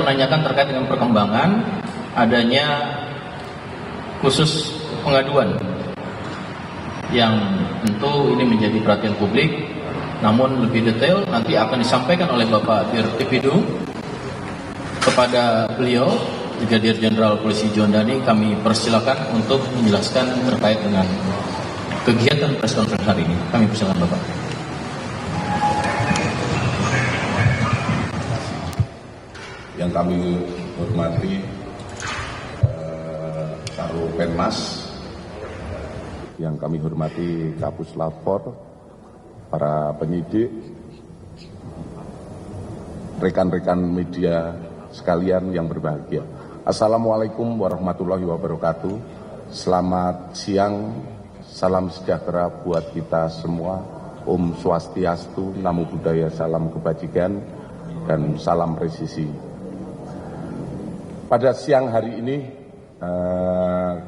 menanyakan terkait dengan perkembangan adanya khusus pengaduan yang tentu ini menjadi perhatian publik, namun lebih detail nanti akan disampaikan oleh Bapak Dirtipidum kepada beliau, Brigadir Jenderal Polisi John Dhani. Kami persilakan untuk menjelaskan terkait dengan kegiatan press conference hari ini. Kami persilakan Bapak. Yang kami hormati Karopenmas, yang kami hormati Kapus Lapor, para penyidik, rekan-rekan media sekalian yang berbahagia. Assalamualaikum warahmatullahi wabarakatuh. Selamat siang, salam sejahtera buat kita semua. Om Swastiastu, Namo Buddhaya, salam kebajikan, dan salam presisi. Pada siang hari ini,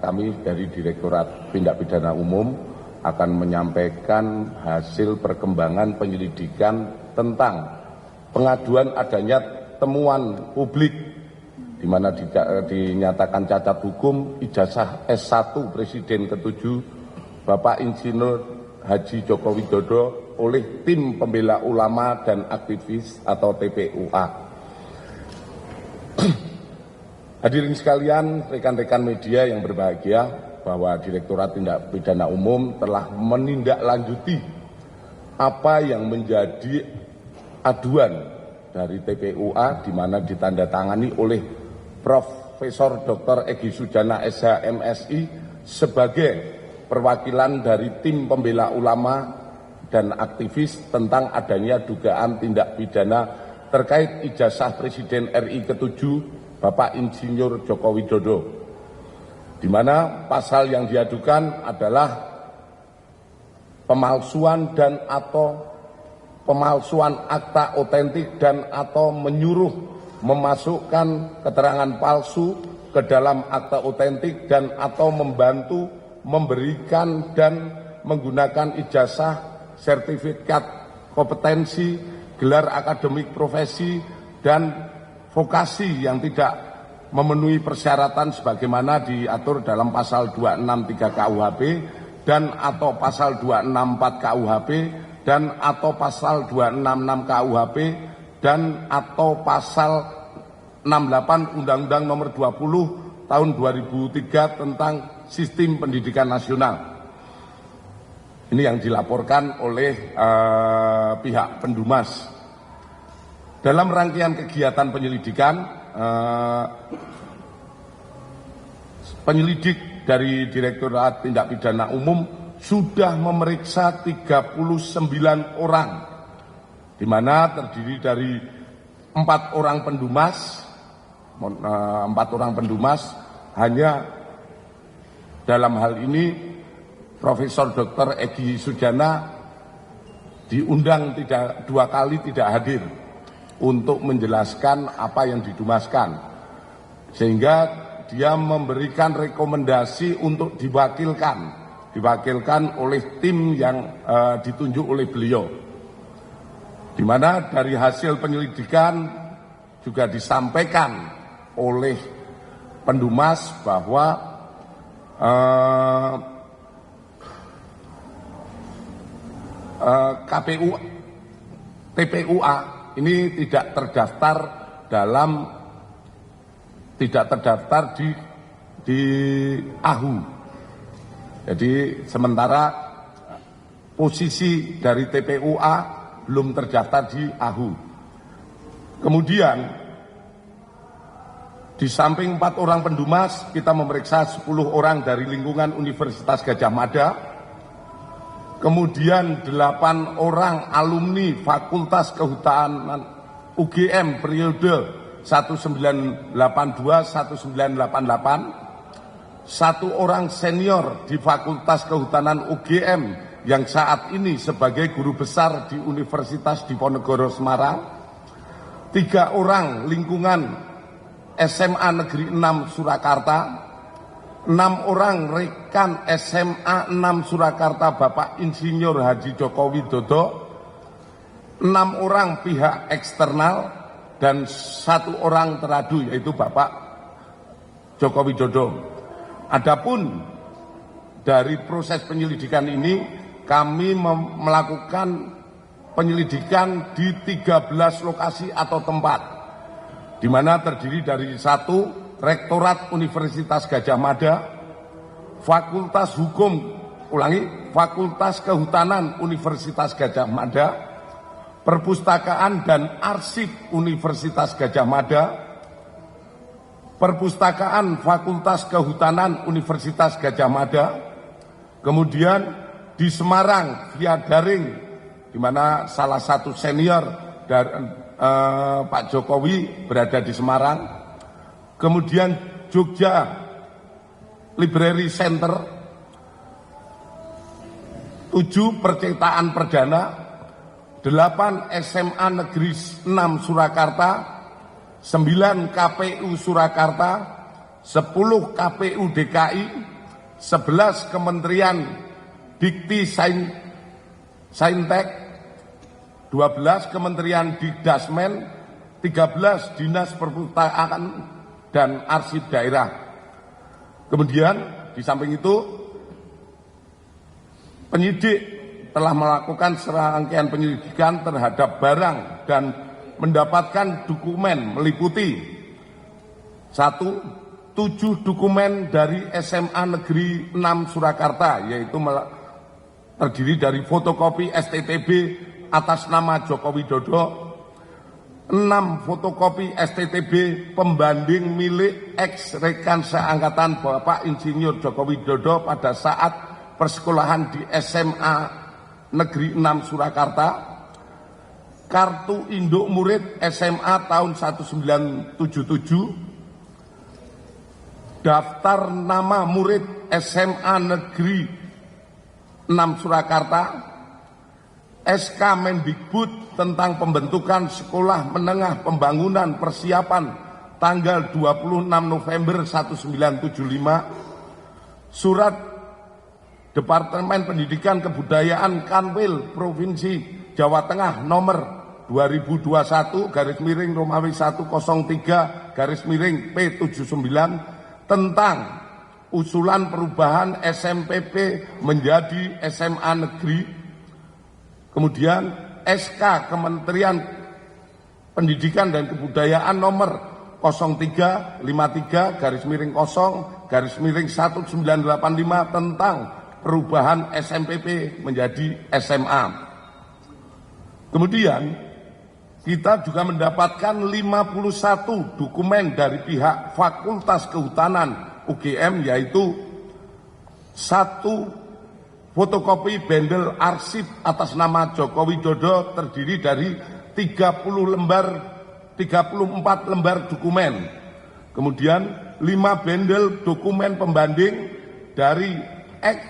kami dari Direktorat Tindak Pidana Umum akan menyampaikan hasil perkembangan penyelidikan tentang pengaduan adanya temuan publik di mana dinyatakan cacat hukum ijazah S1 Presiden ke-7 Bapak Insinyur Haji Joko Widodo oleh Tim Pembela Ulama dan Aktivis atau TPUA. Hadirin sekalian, rekan-rekan media yang berbahagia, bahwa Direktorat Tindak Pidana Umum telah menindaklanjuti apa yang menjadi aduan dari TPUA, di mana ditandatangani oleh Profesor Dr. Egy Sujana SH MSI sebagai perwakilan dari Tim Pembela Ulama dan Aktivis tentang adanya dugaan tindak pidana terkait ijazah Presiden RI ke-7 Bapak Insinyur Joko Widodo, di mana pasal yang diadukan adalah pemalsuan dan atau pemalsuan akta otentik dan atau menyuruh memasukkan keterangan palsu ke dalam akta otentik dan atau membantu memberikan dan menggunakan ijazah, sertifikat kompetensi, gelar akademik profesi, dan vokasi yang tidak memenuhi persyaratan sebagaimana diatur dalam pasal 263 KUHP dan atau pasal 264 KUHP dan atau pasal 266 KUHP dan atau pasal 68 Undang-Undang Nomor 20 Tahun 2003 tentang Sistem Pendidikan Nasional. Ini yang dilaporkan oleh pihak Pendumas. Dalam rangkaian kegiatan penyelidikan, penyelidik dari Direktorat Tindak Pidana Umum sudah memeriksa 39 orang, di mana terdiri dari 4 orang pendumas, hanya dalam hal ini Profesor Dr. Egy Sujana diundang 2 kali tidak hadir untuk menjelaskan apa yang didumaskan, sehingga dia memberikan rekomendasi untuk diwakilkan oleh tim yang ditunjuk oleh beliau, di mana dari hasil penyelidikan juga disampaikan oleh Pendumas bahwa TPUA ini tidak terdaftar di AHU. Jadi sementara posisi dari TPUA belum terdaftar di AHU. Kemudian di samping 4 orang pendumas, kita memeriksa 10 orang dari lingkungan Universitas Gadjah Mada. Kemudian 8 orang alumni Fakultas Kehutanan UGM periode 1982-1988, 1 orang senior di Fakultas Kehutanan UGM yang saat ini sebagai guru besar di Universitas Diponegoro Semarang, 3 orang lingkungan SMA Negeri 6 Surakarta, 6 orang rekan SMA 6 Surakarta Bapak Insinyur Haji Joko Widodo, 6 orang pihak eksternal, dan 1 orang teradu, yaitu Bapak Joko Widodo. Adapun dari proses penyelidikan ini, kami melakukan penyelidikan di 13 lokasi atau tempat, di mana terdiri dari 1. Rektorat Universitas Gadjah Mada, Fakultas Kehutanan Universitas Gadjah Mada, Perpustakaan dan Arsip Universitas Gadjah Mada, Perpustakaan Fakultas Kehutanan Universitas Gadjah Mada, kemudian di Semarang via daring, di mana salah satu senior dari Pak Jokowi berada di Semarang. Kemudian Jogja Library Center, 7 percetakan perdana, 8 SMA Negeri 6 Surakarta, 9 KPU Surakarta, 10 KPU DKI, 11 Kementerian Dikti Saintek, 12 Kementerian Dikdasmen, 13 Dinas Perpustakaan dan Arsip Daerah. Kemudian di samping itu, penyidik telah melakukan serangkaian penyelidikan terhadap barang dan mendapatkan dokumen meliputi 1. 7 dokumen dari SMA Negeri 6 Surakarta, yaitu terdiri dari fotokopi STTB atas nama Joko Widodo, 6 fotokopi STTB pembanding milik ex-rekan seangkatan Bapak Insinyur Joko Widodo pada saat persekolahan di SMA Negeri 6 Surakarta, kartu induk murid SMA tahun 1977, daftar nama murid SMA Negeri 6 Surakarta, SK Mendikbud tentang pembentukan Sekolah Menengah Pembangunan Persiapan tanggal 26 November 1975, Surat Departemen Pendidikan Kebudayaan Kanwil Provinsi Jawa Tengah nomor 2021-Romawi 103-P79 tentang usulan perubahan SMPP menjadi SMA Negeri. Kemudian SK Kementerian Pendidikan dan Kebudayaan nomor 0353-0-1985 tentang perubahan SMPP menjadi SMA. Kemudian kita juga mendapatkan 51 dokumen dari pihak Fakultas Kehutanan UGM, yaitu 1 fotokopi bendel arsip atas nama Joko Widodo terdiri dari 34 lembar dokumen. Kemudian 5 bendel dokumen pembanding dari ex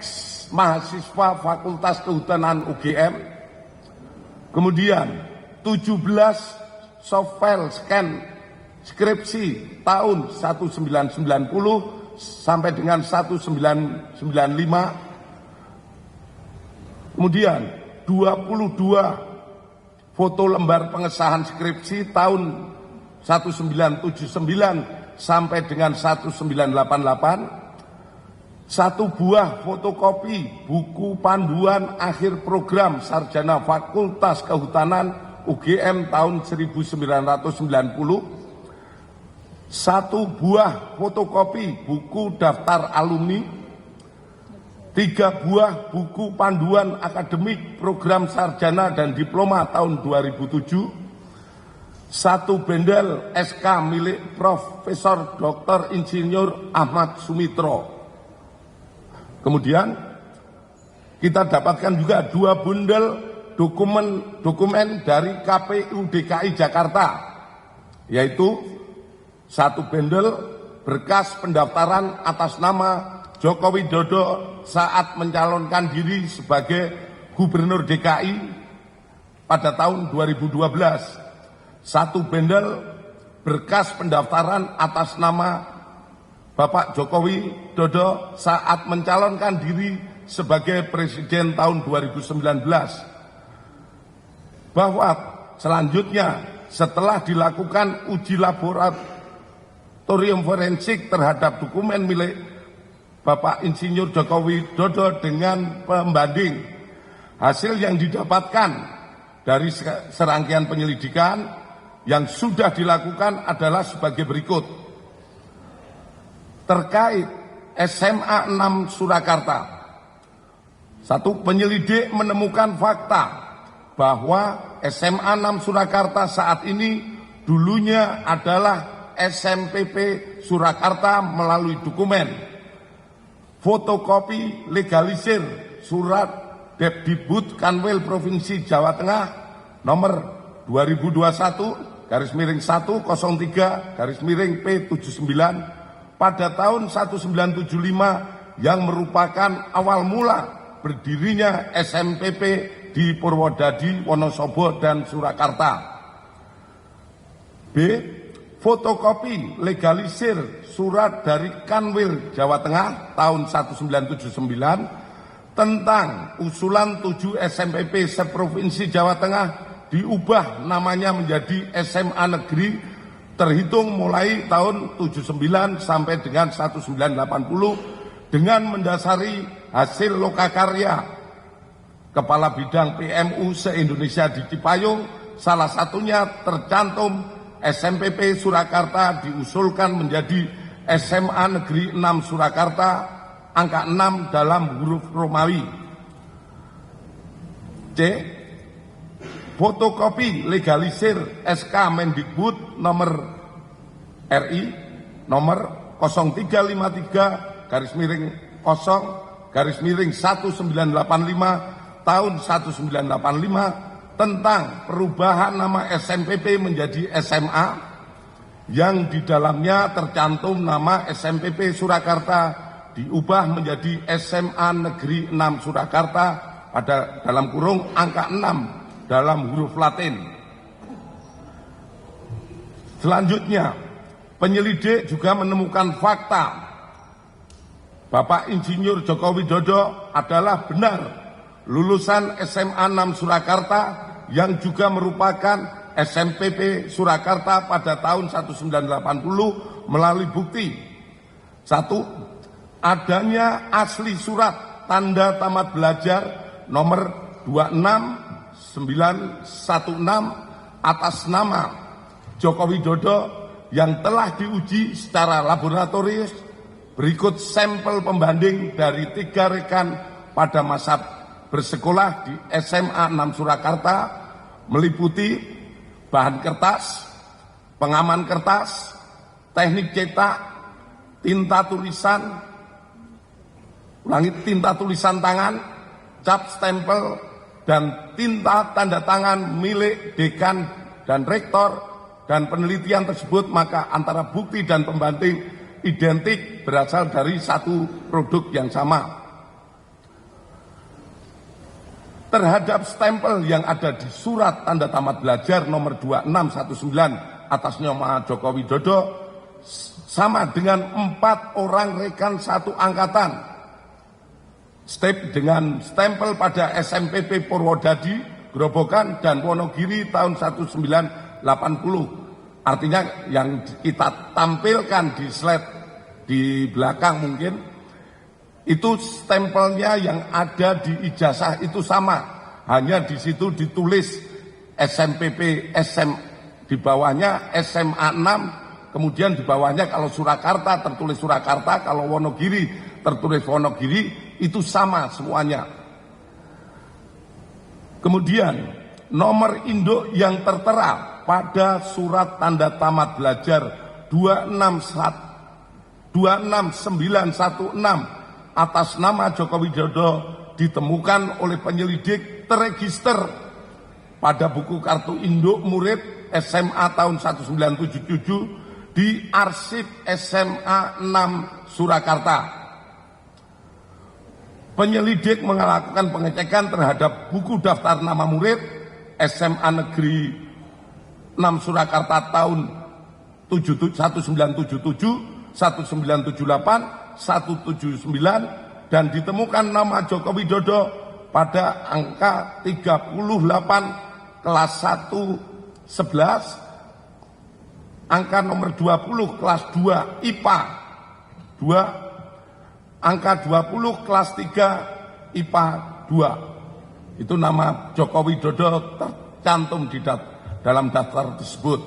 mahasiswa Fakultas Kehutanan UGM. Kemudian 17 softfile scan skripsi tahun 1990 sampai dengan 1995. Kemudian 22 foto lembar pengesahan skripsi tahun 1979 sampai dengan 1988, 1 buah fotokopi buku panduan akhir program sarjana Fakultas Kehutanan UGM tahun 1990, 1 buah fotokopi buku daftar alumni, 3 buah buku panduan akademik program sarjana dan diploma tahun 2007, 1 bendel SK milik Profesor Dr. Insinyur Ahmad Sumitro. Kemudian kita dapatkan juga 2 bundel dokumen dari KPU DKI Jakarta, yaitu 1 bendel berkas pendaftaran atas nama Joko Widodo saat mencalonkan diri sebagai Gubernur DKI pada tahun 2012, 1 bendel berkas pendaftaran atas nama Bapak Joko Widodo saat mencalonkan diri sebagai Presiden tahun 2019. Bahwa selanjutnya setelah dilakukan uji laboratorium forensik terhadap dokumen milik Bapak Insinyur Joko Widodo dengan pembanding, hasil yang didapatkan dari serangkaian penyelidikan yang sudah dilakukan adalah sebagai berikut. Terkait SMA 6 Surakarta, satu, penyelidik menemukan fakta bahwa SMA 6 Surakarta saat ini dulunya adalah SMPP Surakarta melalui dokumen fotokopi legalisir surat Depdibut Kanwil Provinsi Jawa Tengah nomor 2021-103-P79 pada tahun 1975 yang merupakan awal mula berdirinya SMPP di Purwodadi, Wonosobo, dan Surakarta. B. Fotokopi legalisir surat dari Kanwil Jawa Tengah tahun 1979 tentang usulan 7 SMPP seprovinsi Jawa Tengah diubah namanya menjadi SMA Negeri terhitung mulai tahun 79 sampai dengan 1980 dengan mendasari hasil lokakarya Kepala Bidang PMU se-Indonesia di Cipayung, salah satunya tercantum SMPP Surakarta diusulkan menjadi SMA Negeri 6 Surakarta, angka 6 dalam huruf Romawi. C. Fotokopi legalisir SK Mendikbud nomor RI nomor 0353-0-1985 tahun 1985 tentang perubahan nama SMPP menjadi SMA yang di dalamnya tercantum nama SMPP Surakarta diubah menjadi SMA Negeri 6 Surakarta pada dalam kurung angka 6 dalam huruf Latin. Selanjutnya, penyelidik juga menemukan fakta Bapak Insinyur Joko Widodo adalah benar lulusan SMA 6 Surakarta yang juga merupakan SMPP Surakarta pada tahun 1980 melalui bukti. 1. Adanya asli surat tanda tamat belajar nomor 26916 atas nama Joko Widodo yang telah diuji secara laboratoris. Berikut sampel pembanding dari 3 rekan pada masa bersekolah di SMA 6 Surakarta meliputi bahan kertas, pengaman kertas, teknik cetak, tinta tulisan, tinta tulisan tangan, cap stempel, dan tinta tanda tangan milik dekan dan rektor, dan penelitian tersebut maka antara bukti dan pembanding identik berasal dari satu produk yang sama. Terhadap stempel yang ada di surat tanda tamat belajar nomor 2619 atas nama Joko Widodo sama dengan 4 orang rekan satu angkatan. Dengan stempel pada SMPP Purwodadi, Grobogan, dan Wonogiri tahun 1980. Artinya yang kita tampilkan di slide di belakang mungkin itu stempelnya yang ada di ijazah itu sama, hanya di situ ditulis SMPP di bawahnya SMA 6, kemudian di bawahnya kalau Surakarta tertulis Surakarta, kalau Wonogiri tertulis Wonogiri, itu sama semuanya. Kemudian nomor induk yang tertera pada surat tanda tamat belajar 26916 atas nama Joko Widodo ditemukan oleh penyelidik terregister pada buku kartu induk murid SMA tahun 1977 di arsip SMA 6 Surakarta. Penyelidik melakukan pengecekan terhadap buku daftar nama murid SMA Negeri 6 Surakarta tahun 1977, 1978, 179 dan ditemukan nama Joko Widodo pada angka 38 kelas 1 angka nomor 20 kelas 2 IPA 2, angka 20 kelas 3 IPA 2. Itu nama Joko Widodo tercantum di dalam daftar tersebut.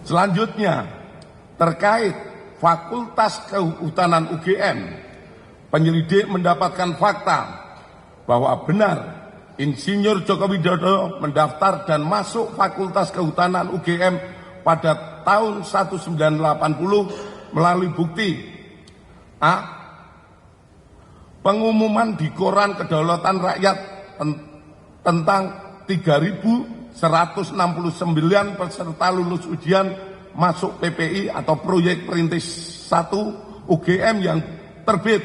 Selanjutnya, terkait Fakultas Kehutanan UGM, penyelidik mendapatkan fakta bahwa benar Insinyur Joko Widodo mendaftar dan masuk Fakultas Kehutanan UGM pada tahun 1980 melalui bukti A. Pengumuman di Koran Kedaulatan Rakyat tentang 3.169 peserta lulus ujian masuk PPI atau proyek perintis 1 UGM yang terbit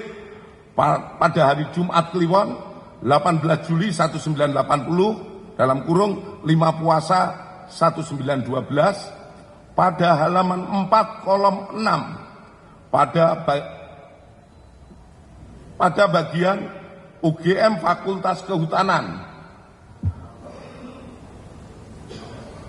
pada hari Jumat Kliwon 18 Juli 1980 dalam kurung 5 Puasa 1912 pada halaman 4 kolom 6 pada bagian UGM Fakultas Kehutanan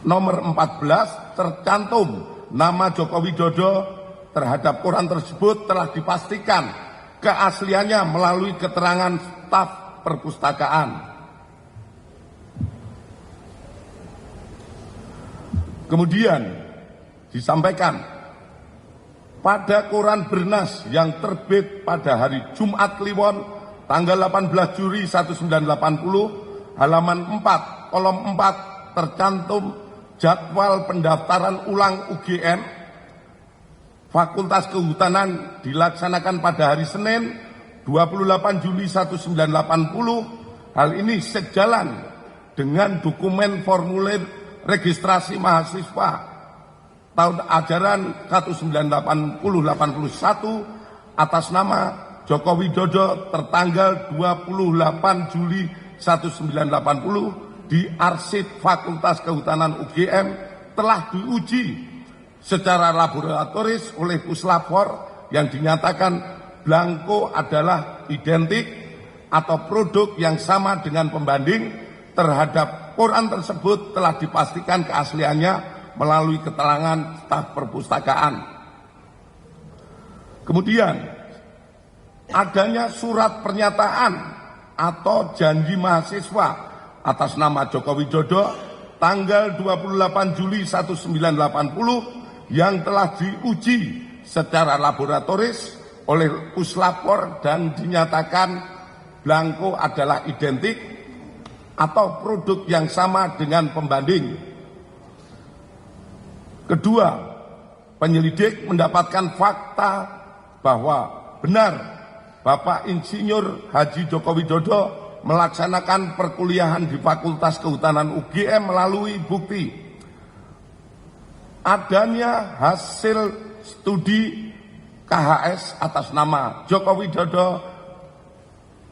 nomor 14 tercantum nama Joko Widodo terhadap koran tersebut telah dipastikan keasliannya melalui keterangan staf perpustakaan. Kemudian disampaikan pada koran Bernas yang terbit pada hari Jumat Kliwon tanggal 18 Juli 1980 halaman 4 kolom 4 tercantum jadwal pendaftaran ulang UGM Fakultas Kehutanan dilaksanakan pada hari Senin 28 Juli 1980. Hal ini sejalan dengan dokumen formulir registrasi mahasiswa tahun ajaran 1980-81 atas nama Joko Widodo tertanggal 28 Juli 1980 di arsip Fakultas Kehutanan UGM telah diuji secara laboratoris oleh Puslapor yang dinyatakan blanko adalah identik atau produk yang sama dengan pembanding terhadap koran tersebut telah dipastikan keasliannya melalui keterangan staf perpustakaan. Kemudian adanya surat pernyataan atau janji mahasiswa atas nama Joko Widodo tanggal 28 Juli 1980 yang telah diuji secara laboratoris oleh Puslapor dan dinyatakan blanko adalah identik atau produk yang sama dengan pembanding. Kedua, penyelidik mendapatkan fakta bahwa benar Bapak Insinyur Haji Joko Widodo melaksanakan perkuliahan di Fakultas Kehutanan UGM melalui bukti adanya hasil studi KHS atas nama Joko Widodo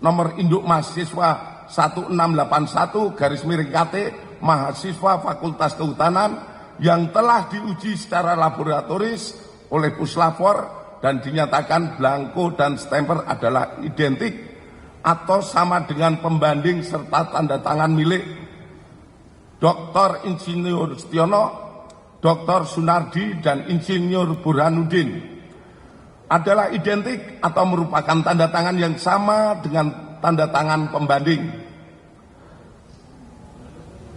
nomor induk mahasiswa 1681/KT mahasiswa Fakultas Kehutanan yang telah diuji secara laboratoris oleh Puslapor dan dinyatakan blanko dan stemper adalah identik atau sama dengan pembanding serta tanda tangan milik Dr. Insinyur Setiono, Dr. Sunardi, dan Insinyur Burhanuddin adalah identik atau merupakan tanda tangan yang sama dengan tanda tangan pembanding.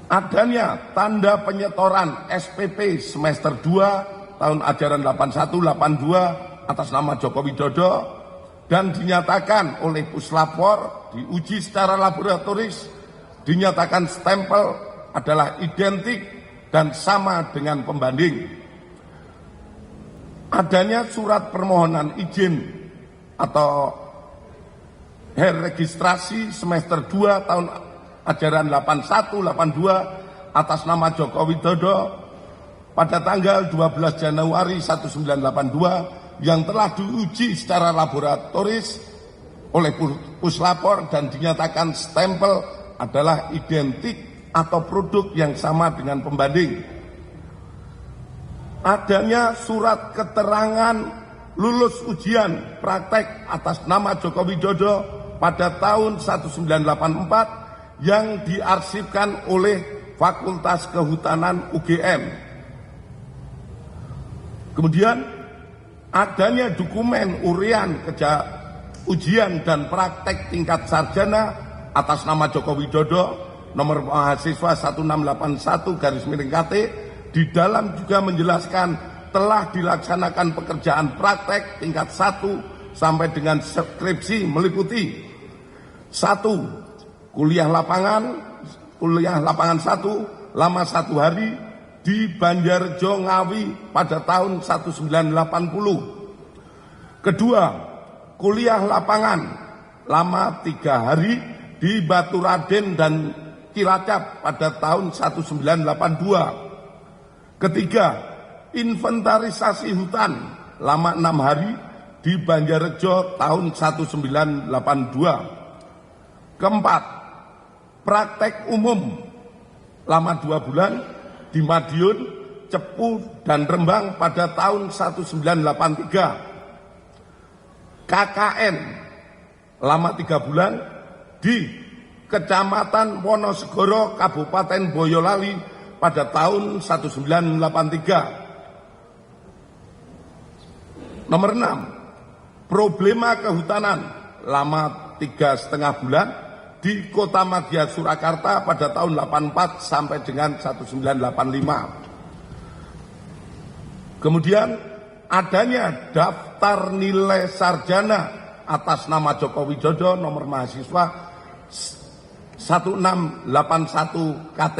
Adanya tanda penyetoran SPP semester 2 tahun ajaran 81-82 atas nama Joko Widodo dan dinyatakan oleh Puslapor diuji secara laboratoris dinyatakan stempel adalah identik dan sama dengan pembanding. Adanya surat permohonan izin atau registrasi semester 2 tahun ajaran 81-82 atas nama Joko Widodo pada tanggal 12 Januari 1982 yang telah diuji secara laboratoris oleh Puslapor dan dinyatakan stempel adalah identik atau produk yang sama dengan pembanding. Adanya surat keterangan lulus ujian praktek atas nama Joko Widodo pada tahun 1984 yang diarsipkan oleh Fakultas Kehutanan UGM. Kemudian adanya dokumen urian ujian dan praktek tingkat sarjana atas nama Joko Widodo nomor mahasiswa 1681/KT di dalam juga menjelaskan telah dilaksanakan pekerjaan praktek tingkat 1 sampai dengan skripsi meliputi 1. Kuliah lapangan 1 lama 1 hari di Banjarjo Ngawi pada tahun 1980. Kedua, kuliah lapangan lama 3 hari di Baturaden dan Cilacap pada tahun 1982. Ketiga, inventarisasi hutan lama 6 hari di Banjarjo tahun 1982. Keempat, praktek umum lama 2 bulan di Madiun, Cepu, dan Rembang pada tahun 1983. KKN lama 3 bulan di Kecamatan Wonosegoro, Kabupaten Boyolali pada tahun 1983. Nomor 6, problema kehutanan lama 3,5 bulan di Kota Madya Surakarta pada tahun 84 sampai dengan 1985. Kemudian adanya daftar nilai sarjana atas nama Joko Widodo nomor mahasiswa 1681/KT.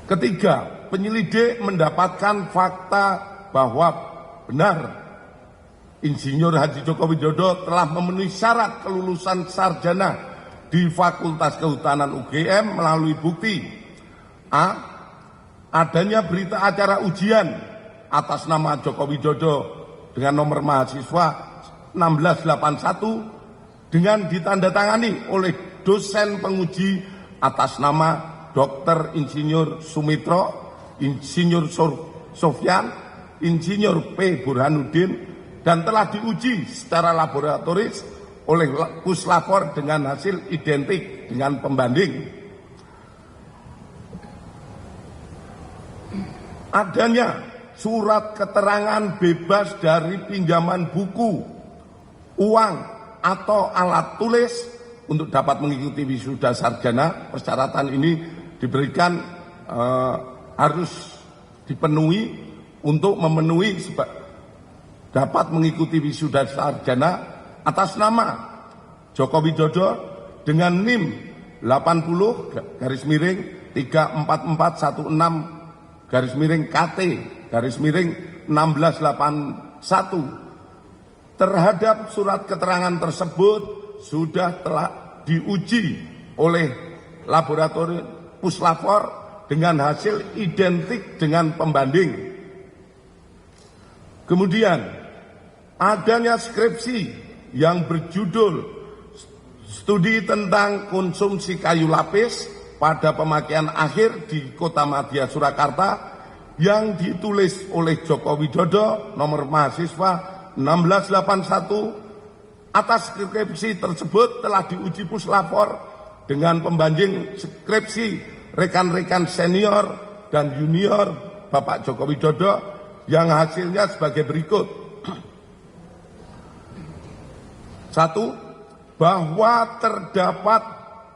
Ketiga, penyelidik mendapatkan fakta bahwa benar Insinyur Haji Joko Widodo telah memenuhi syarat kelulusan sarjana di Fakultas Kehutanan UGM melalui bukti A. Adanya berita acara ujian atas nama Joko Widodo dengan nomor mahasiswa 1681 dengan ditandatangani oleh dosen penguji atas nama Dr. Insinyur Sumitro, Insinyur Sofyan, Insinyur P. Burhanuddin, dan telah diuji secara laboratoris oleh Puslapor dengan hasil identik dengan pembanding. Adanya surat keterangan bebas dari pinjaman buku, uang, atau alat tulis untuk dapat mengikuti wisuda sarjana. Persyaratan ini diberikan harus dipenuhi untuk memenuhi dapat mengikuti wisuda sarjana atas nama Joko Widodo dengan NIM 80-34416-KT-1681. Terhadap surat keterangan tersebut sudah telah diuji oleh laboratorium Puslapor dengan hasil identik dengan pembanding. Kemudian adanya skripsi yang berjudul Studi tentang Konsumsi Kayu Lapis pada Pemakaian Akhir di Kota Madya Surakarta yang ditulis oleh Joko Widodo nomor mahasiswa 1681. Atas skripsi tersebut telah diuji Puslapor dengan pembanding skripsi rekan-rekan senior dan junior Bapak Joko Widodo yang hasilnya sebagai berikut. 1. Bahwa terdapat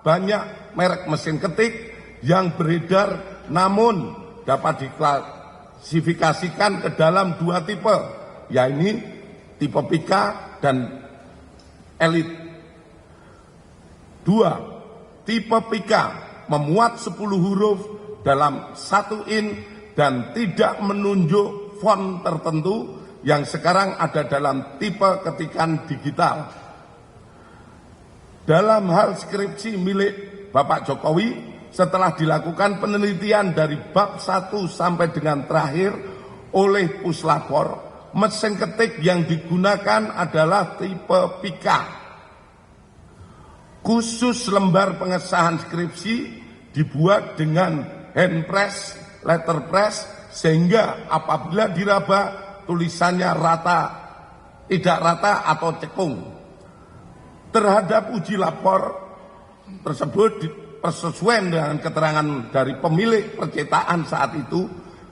banyak merek mesin ketik yang beredar namun dapat diklasifikasikan ke dalam 2 tipe, yaitu tipe Pika dan Elite. 2. Tipe Pika memuat 10 huruf dalam 1 in dan tidak menunjuk font tertentu yang sekarang ada dalam tipe ketikan digital. Dalam hal skripsi milik Bapak Jokowi, setelah dilakukan penelitian dari bab 1 sampai dengan terakhir oleh Puslapor, mesin ketik yang digunakan adalah tipe Pika. Khusus lembar pengesahan skripsi dibuat dengan hand press, letterpress, sehingga apabila diraba tulisannya rata, tidak rata atau cekung. Terhadap uji lapor tersebut persesuaian dengan keterangan dari pemilik percetakan saat itu,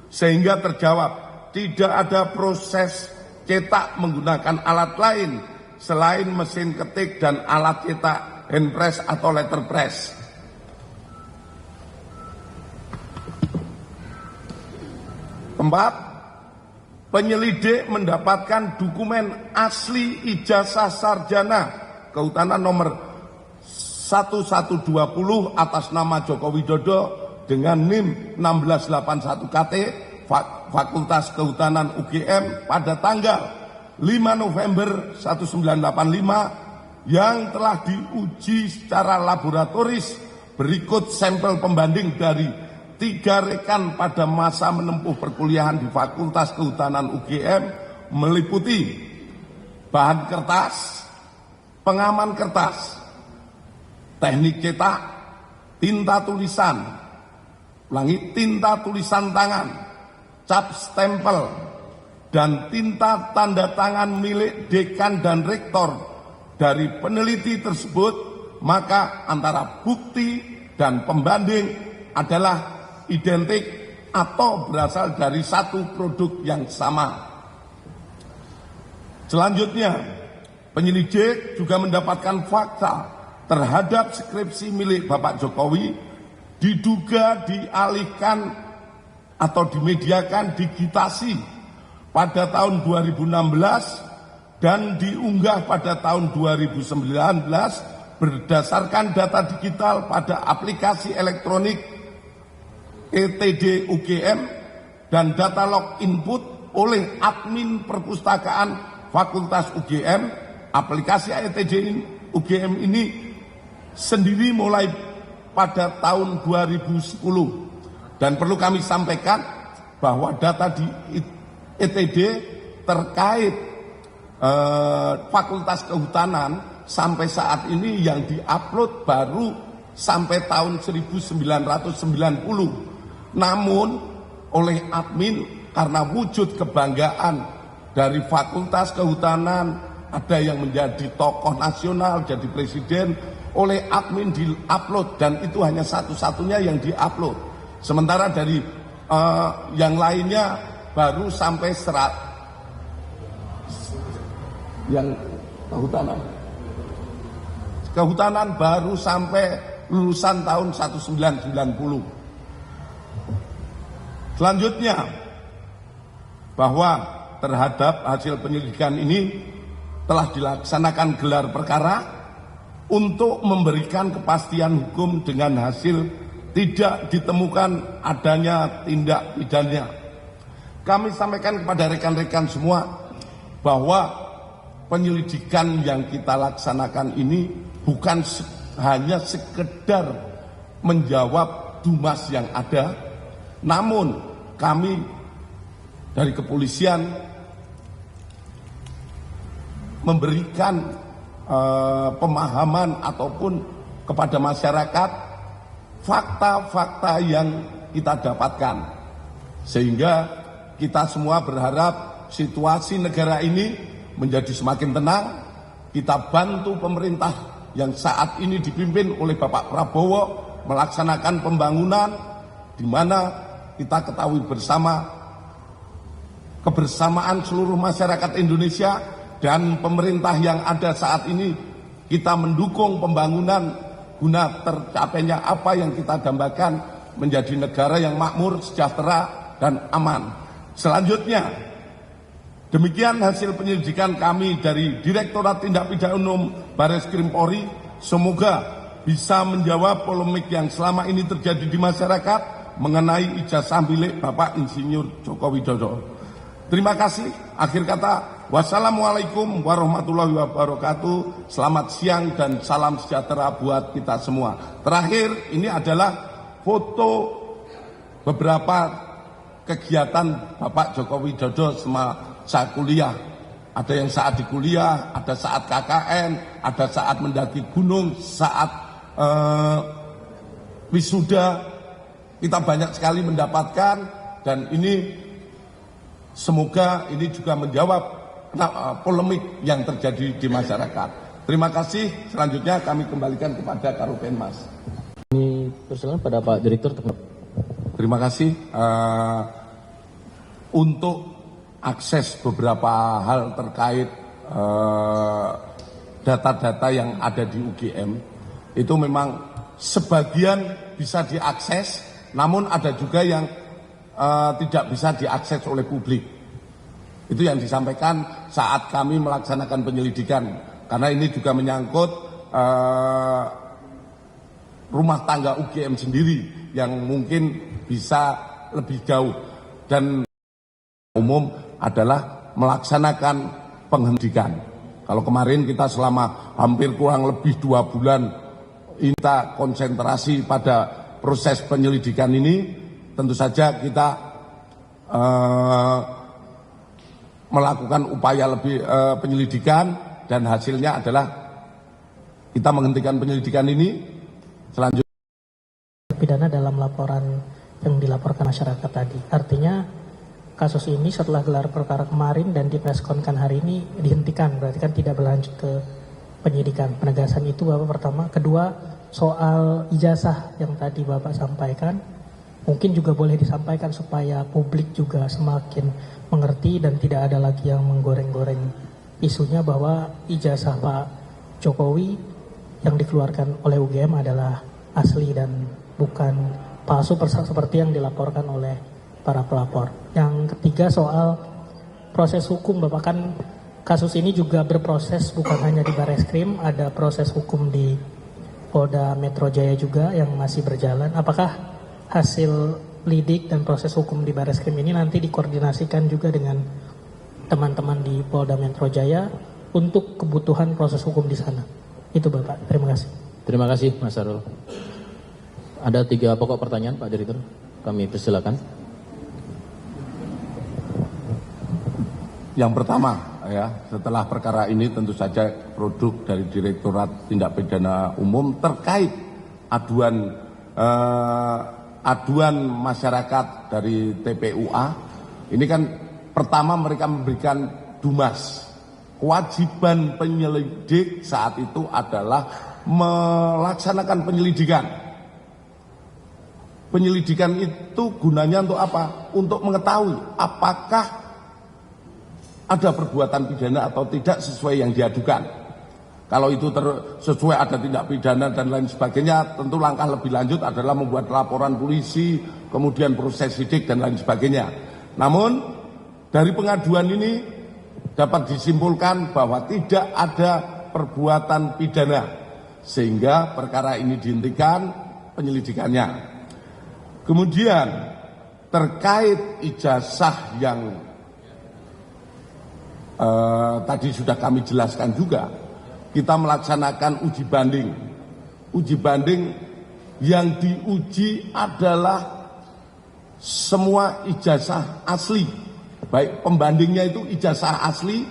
sehingga terjawab tidak ada proses cetak menggunakan alat lain selain mesin ketik dan alat cetak hand press atau letterpress. Keempat, penyelidik mendapatkan dokumen asli ijazah sarjana kehutanan nomor 1120 atas nama Joko Widodo dengan NIM 1681 KT Fakultas Kehutanan UGM pada tanggal 5 November 1985 yang telah diuji secara laboratoris berikut sampel pembanding dari 3 rekan pada masa menempuh perkuliahan di Fakultas Kehutanan UGM meliputi bahan kertas, pengaman kertas, teknik cetak, tinta tulisan, tinta tulisan tangan, cap stempel, dan tinta tanda tangan milik dekan dan rektor dari peneliti tersebut, maka antara bukti dan pembanding adalah identik atau berasal dari satu produk yang sama. Selanjutnya, penyelidik juga mendapatkan fakta terhadap skripsi milik Bapak Jokowi diduga dialihkan atau dimediakan digitasi pada tahun 2016 dan diunggah pada tahun 2019 berdasarkan data digital pada aplikasi elektronik ETD UGM dan data log input oleh admin perpustakaan Fakultas UGM. Aplikasi ETD UGM ini sendiri mulai pada tahun 2010, dan perlu kami sampaikan bahwa data di ETD terkait Fakultas Kehutanan sampai saat ini yang diupload baru sampai tahun 1990. Namun oleh admin karena wujud kebanggaan dari Fakultas Kehutanan, ada yang menjadi tokoh nasional, jadi presiden, oleh admin di-upload, dan itu hanya satu-satunya yang di-upload. Sementara dari yang lainnya baru sampai yang kehutanan baru sampai lulusan tahun 1990. Selanjutnya, bahwa terhadap hasil penyelidikan ini telah dilaksanakan gelar perkara untuk memberikan kepastian hukum dengan hasil tidak ditemukan adanya tindak pidana. Kami sampaikan kepada rekan-rekan semua bahwa penyelidikan yang kita laksanakan ini bukan hanya sekedar menjawab dumas yang ada, namun kami dari kepolisian memberikan pemahaman ataupun kepada masyarakat fakta-fakta yang kita dapatkan, sehingga kita semua berharap situasi negara ini menjadi semakin tenang. Kita bantu pemerintah yang saat ini dipimpin oleh Bapak Prabowo melaksanakan pembangunan, di mana kita ketahui bersama kebersamaan seluruh masyarakat Indonesia dan pemerintah yang ada saat ini, kita mendukung pembangunan guna tercapainya apa yang kita dambakan, menjadi negara yang makmur, sejahtera, dan aman. Selanjutnya, demikian hasil penyelidikan kami dari Direktorat Tindak Pidana Umum Barreskrim Polri. Semoga bisa menjawab polemik yang selama ini terjadi di masyarakat mengenai ijazah milik Bapak Insinyur Joko Widodo. Terima kasih. Akhir kata, wassalamualaikum warahmatullahi wabarakatuh. Selamat siang dan salam sejahtera buat kita semua. Terakhir, ini adalah foto beberapa kegiatan Bapak Joko Widodo semasa kuliah. Ada yang saat di kuliah, ada saat KKN, ada saat mendaki gunung, saat wisuda. Kita banyak sekali mendapatkan, dan ini semoga ini juga menjawab polemik yang terjadi di masyarakat. Terima kasih. Selanjutnya kami kembalikan kepada Karopenmas. Kami persilakan pada Pak Direktur. Terima kasih. Untuk akses beberapa hal terkait data-data yang ada di UGM, itu memang sebagian bisa diakses, namun ada juga yang tidak bisa diakses oleh publik. Itu yang disampaikan saat kami melaksanakan penyelidikan, karena ini juga menyangkut rumah tangga UGM sendiri yang mungkin bisa lebih jauh, dan umum adalah melaksanakan penghentikan. Kalau kemarin kita selama hampir kurang lebih 2 bulan kita konsentrasi pada proses penyelidikan ini, tentu saja kita melakukan upaya lebih penyelidikan, dan hasilnya adalah kita menghentikan penyelidikan ini. Selanjutnya pidana dalam laporan yang dilaporkan masyarakat tadi, artinya kasus ini setelah gelar perkara kemarin dan dipreskonkan hari ini dihentikan, berarti kan tidak berlanjut ke penyidikan. Penegasan itu Bapak pertama. Kedua, soal ijazah yang tadi Bapak sampaikan, mungkin juga boleh disampaikan supaya publik juga semakin mengerti dan tidak ada lagi yang menggoreng-goreng isunya bahwa ijazah Pak Jokowi yang dikeluarkan oleh UGM adalah asli dan bukan palsu seperti yang dilaporkan oleh para pelapor. Yang ketiga soal proses hukum, Bapak, kan kasus ini juga berproses bukan hanya di Barreskrim, ada proses hukum di Polda Metro Jaya juga yang masih berjalan. Apakah hasil lidik dan proses hukum di Barreskrim ini nanti dikoordinasikan juga dengan teman-teman di Polda Metro Jaya untuk kebutuhan proses hukum di sana? Itu Bapak, terima kasih. Terima kasih Mas Sarul. Ada 3 pokok pertanyaan Pak Direktur, kami persilakan. yang pertama, ya, setelah perkara ini tentu saja produk dari Direktorat Tindak Pidana Umum terkait aduan masyarakat dari TPUA. Ini kan pertama mereka memberikan dumas. Kewajiban penyelidik saat itu adalah melaksanakan penyelidikan. Penyelidikan itu gunanya untuk apa? Untuk mengetahui apakah ada perbuatan pidana atau tidak sesuai yang diadukan. Kalau itu sesuai ada tindak pidana dan lain sebagainya, tentu langkah lebih lanjut adalah membuat laporan polisi, kemudian proses sidik dan lain sebagainya. Namun dari pengaduan ini dapat disimpulkan bahwa tidak ada perbuatan pidana, sehingga perkara ini dihentikan penyelidikannya. Kemudian terkait ijazah yang tadi sudah kami jelaskan juga, kita melaksanakan uji banding. Uji banding yang diuji adalah semua ijazah asli, baik pembandingnya itu ijazah asli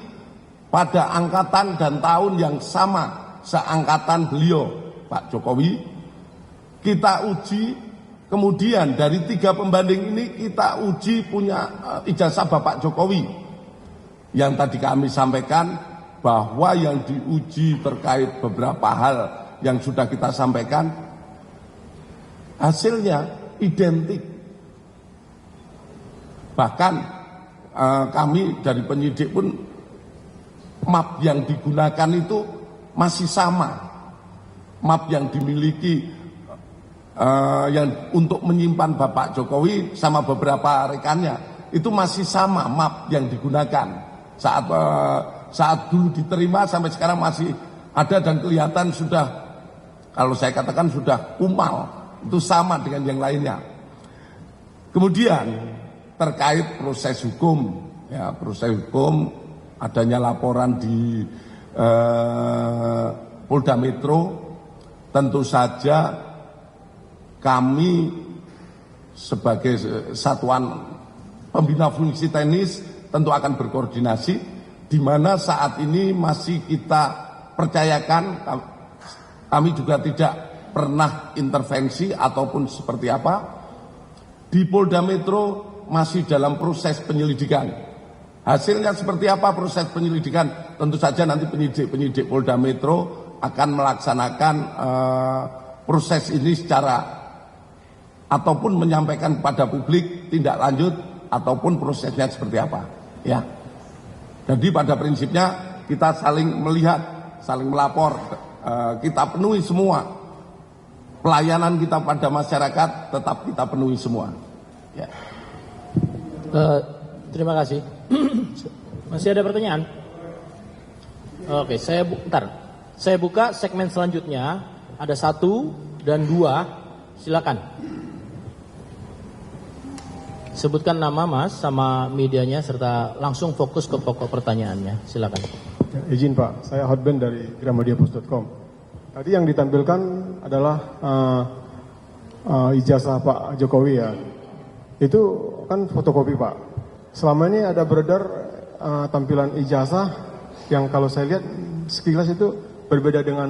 pada angkatan dan tahun yang sama seangkatan beliau, Pak Jokowi. Kita uji, kemudian dari 3 pembanding ini kita uji punya ijazah Bapak Jokowi. Yang tadi kami sampaikan bahwa yang diuji terkait beberapa hal yang sudah kita sampaikan, hasilnya identik. Bahkan kami dari penyidik pun map yang digunakan itu masih sama. Map yang dimiliki yang untuk menyimpan Bapak Jokowi sama beberapa rekannya itu masih sama map yang digunakan. Saat dulu diterima sampai sekarang masih ada dan kelihatan sudah, kalau saya katakan sudah kumal, itu sama dengan yang lainnya. Kemudian terkait proses hukum, ya, proses hukum adanya laporan di Polda Metro, tentu saja kami sebagai satuan pembina fungsi teknis tentu akan berkoordinasi, di mana saat ini masih kita percayakan, kami juga tidak pernah intervensi ataupun seperti apa. Di Polda Metro masih dalam proses penyelidikan. Hasilnya seperti apa proses penyelidikan? Tentu saja nanti penyidik Polda Metro akan melaksanakan proses ini secara ataupun menyampaikan kepada publik tindak lanjut ataupun prosesnya seperti apa, ya. Jadi pada prinsipnya kita saling melihat, saling melapor, kita penuhi semua pelayanan kita pada masyarakat, tetap kita penuhi semua. Ya. Terima kasih. Masih ada pertanyaan? Oke, saya buka segmen selanjutnya. Ada 1 dan 2. Silakan. Sebutkan nama Mas sama medianya serta langsung fokus ke pokok pertanyaannya. Silakan. Ya, izin Pak, saya Hotben dari gramadiapos.com. Tadi yang ditampilkan adalah ijazah Pak Jokowi ya. Itu kan fotokopi Pak. Selama ini ada beredar tampilan ijazah yang kalau saya lihat sekilas itu berbeda dengan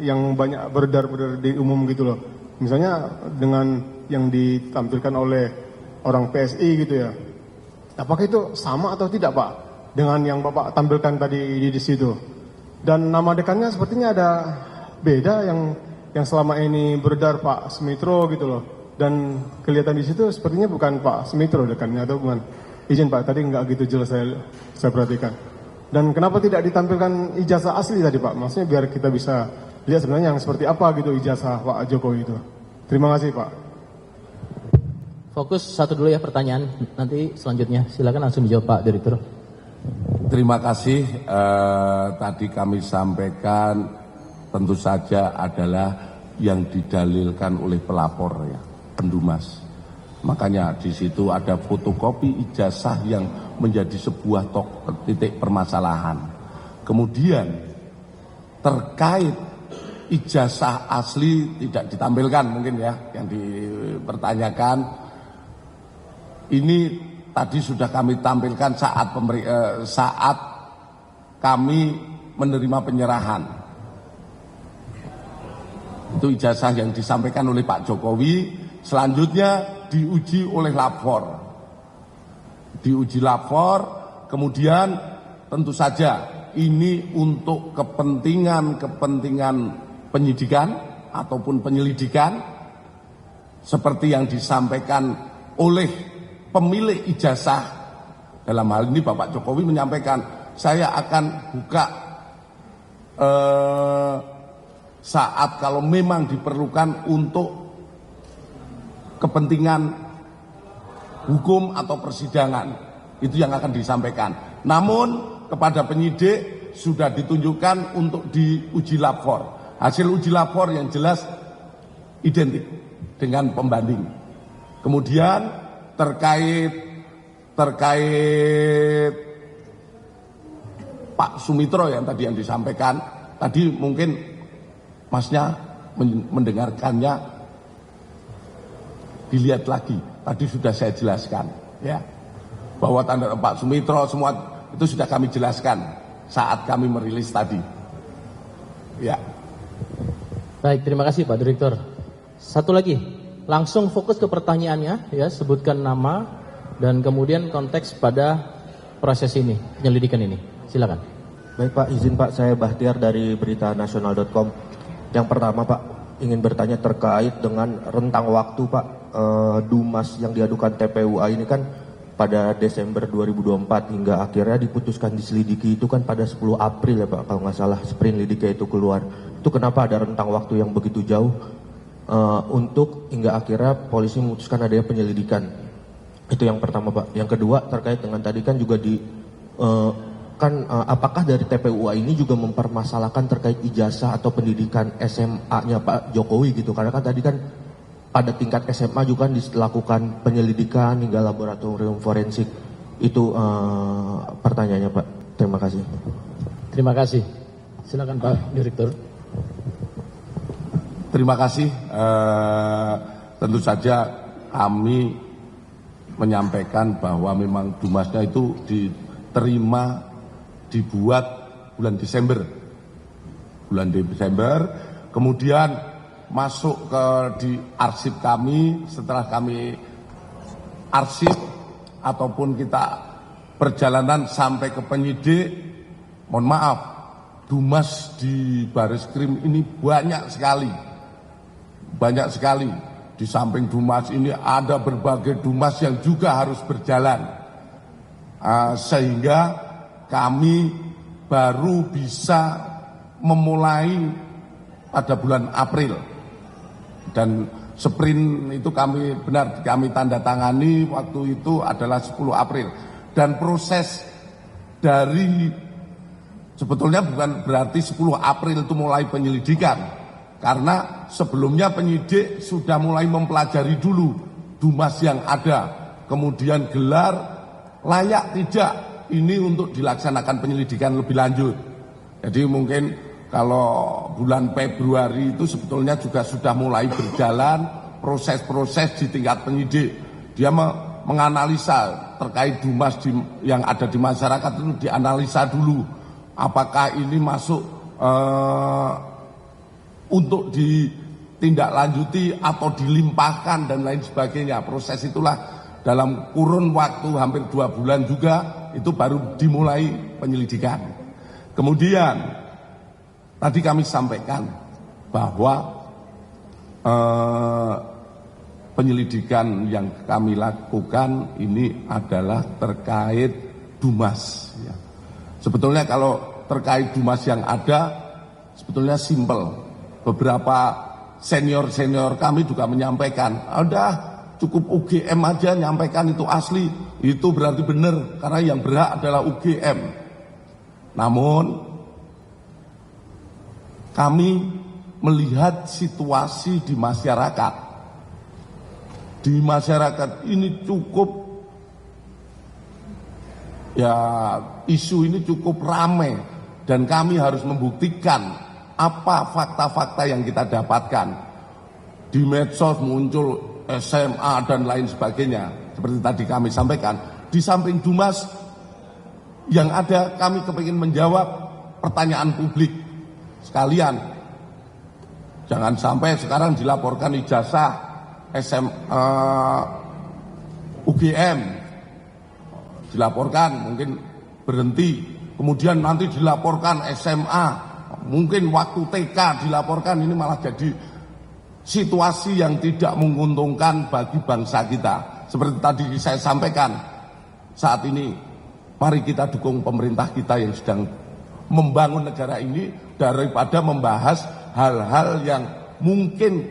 yang banyak beredar di umum gitu loh. Misalnya dengan yang ditampilkan oleh orang PSI gitu ya. Apakah itu sama atau tidak Pak dengan yang Bapak tampilkan tadi di situ? Dan nama dekannya sepertinya ada beda yang selama ini beredar Pak Sumitro gitu loh. Dan kelihatan di situ sepertinya bukan Pak Sumitro dekannya atau bukan. Izin Pak, tadi nggak gitu jelas saya perhatikan. Dan kenapa tidak ditampilkan ijazah asli tadi Pak? Maksudnya biar kita bisa lihat sebenarnya yang seperti apa gitu ijazah Pak Jokowi itu. Terima kasih Pak. Fokus 1 dulu ya pertanyaan, nanti selanjutnya silakan langsung dijawab Pak Direktur. Terima kasih. Tadi kami sampaikan tentu saja adalah yang didalilkan oleh pelapor ya, pendumas. Makanya di situ ada fotokopi ijazah yang menjadi sebuah titik permasalahan. Kemudian terkait ijazah asli tidak ditampilkan mungkin ya yang dipertanyakan. Ini tadi sudah kami tampilkan saat kami menerima penyerahan. Itu ijazah yang disampaikan oleh Pak Jokowi. Selanjutnya diuji oleh lapor. Diuji lapor, kemudian tentu saja ini untuk kepentingan penyidikan ataupun penyelidikan seperti yang disampaikan oleh pemilik ijazah. Dalam hal ini Bapak Jokowi menyampaikan, saya akan buka saat kalau memang diperlukan untuk kepentingan hukum atau persidangan. Itu yang akan disampaikan. Namun kepada penyidik sudah ditunjukkan untuk diuji lapor. Hasil uji lapor yang jelas identik dengan pembanding. Kemudian terkait Pak Sumitro yang tadi yang disampaikan, tadi mungkin Masnya mendengarkannya, dilihat lagi. Tadi sudah saya jelaskan, ya, bahwa tanda Pak Sumitro semua itu sudah kami jelaskan saat kami merilis tadi. Ya. Baik, terima kasih Pak Direktur. 1 lagi. Langsung fokus ke pertanyaannya, ya, sebutkan nama dan kemudian konteks pada proses ini, penyelidikan ini. Silakan. Baik Pak, izin Pak, saya Bahtiar dari beritanasional.com. Yang pertama Pak, ingin bertanya terkait dengan rentang waktu Pak, Dumas yang diadukan TPUA ini kan pada Desember 2024 hingga akhirnya diputuskan diselidiki itu kan pada 10 April ya Pak, kalau nggak salah sprint lidiknya itu keluar. Itu kenapa ada rentang waktu yang begitu jauh? Untuk hingga akhirnya polisi memutuskan adanya penyelidikan. Itu yang pertama Pak. Yang kedua terkait dengan tadi kan juga apakah dari TPUA ini juga mempermasalahkan terkait ijazah atau pendidikan SMA-nya Pak Jokowi gitu? Karena kan tadi kan pada tingkat SMA juga kan dilakukan penyelidikan hingga laboratorium forensik. Itu pertanyaannya Pak. Terima kasih. Terima kasih. Silakan Pak Direktur. Terima kasih. Tentu saja kami menyampaikan bahwa memang Dumasnya itu dibuat bulan Desember. Kemudian masuk di arsip kami. Setelah kami arsip ataupun kita perjalanan sampai ke penyidik, mohon maaf, Dumas di Baris Krim ini banyak sekali. banyak sekali. Di samping Dumas ini ada berbagai Dumas yang juga harus berjalan. Sehingga kami baru bisa memulai pada bulan April. Dan sprint itu kami tanda tangani waktu itu adalah 10 April. Dan proses dari sebetulnya bukan berarti 10 April itu mulai penyelidikan. Karena sebelumnya penyidik sudah mulai mempelajari dulu Dumas yang ada. Kemudian gelar layak tidak ini untuk dilaksanakan penyelidikan lebih lanjut. Jadi mungkin kalau bulan Februari itu sebetulnya juga sudah mulai berjalan proses-proses di tingkat penyidik. Dia menganalisa terkait Dumas yang ada di masyarakat itu dianalisa dulu. Apakah ini masuk untuk ditindaklanjuti atau dilimpahkan dan lain sebagainya. Proses itulah dalam kurun waktu hampir 2 bulan juga itu baru dimulai penyelidikan. Kemudian tadi kami sampaikan bahwa penyelidikan yang kami lakukan ini adalah terkait Dumas. Sebetulnya kalau terkait Dumas yang ada sebetulnya simpel. Beberapa senior kami juga menyampaikan, udah cukup UGM aja nyampaikan itu asli, itu berarti benar karena yang berhak adalah UGM. Namun kami melihat situasi di masyarakat. Di masyarakat ini cukup isu ini cukup ramai dan kami harus membuktikan apa fakta-fakta yang kita dapatkan. Di medsos muncul SMA dan lain sebagainya. Seperti tadi kami sampaikan, di samping Dumas yang ada kami kepingin menjawab pertanyaan publik sekalian. Jangan sampai sekarang dilaporkan ijazah UGM, dilaporkan mungkin berhenti, kemudian nanti dilaporkan SMA, mungkin waktu TK dilaporkan, ini malah jadi situasi yang tidak menguntungkan bagi bangsa kita. Seperti tadi saya sampaikan, saat ini mari kita dukung pemerintah kita yang sedang membangun negara ini daripada membahas hal-hal yang mungkin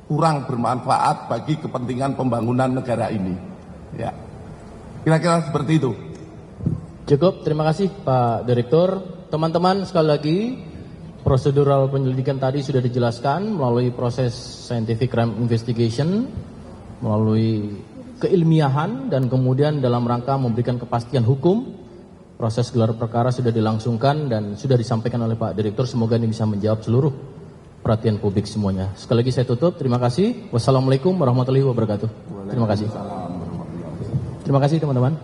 kurang bermanfaat bagi kepentingan pembangunan negara ini. Ya, kira-kira seperti itu. Cukup, terima kasih Pak Direktur. Teman-teman, sekali lagi prosedural penyelidikan tadi sudah dijelaskan melalui proses scientific crime investigation, melalui keilmiahan dan kemudian dalam rangka memberikan kepastian hukum. Proses gelar perkara sudah dilangsungkan dan sudah disampaikan oleh Pak Direktur. Semoga ini bisa menjawab seluruh perhatian publik semuanya. Sekali lagi saya tutup. Terima kasih. Wassalamualaikum warahmatullahi wabarakatuh. Terima kasih. Terima kasih teman-teman.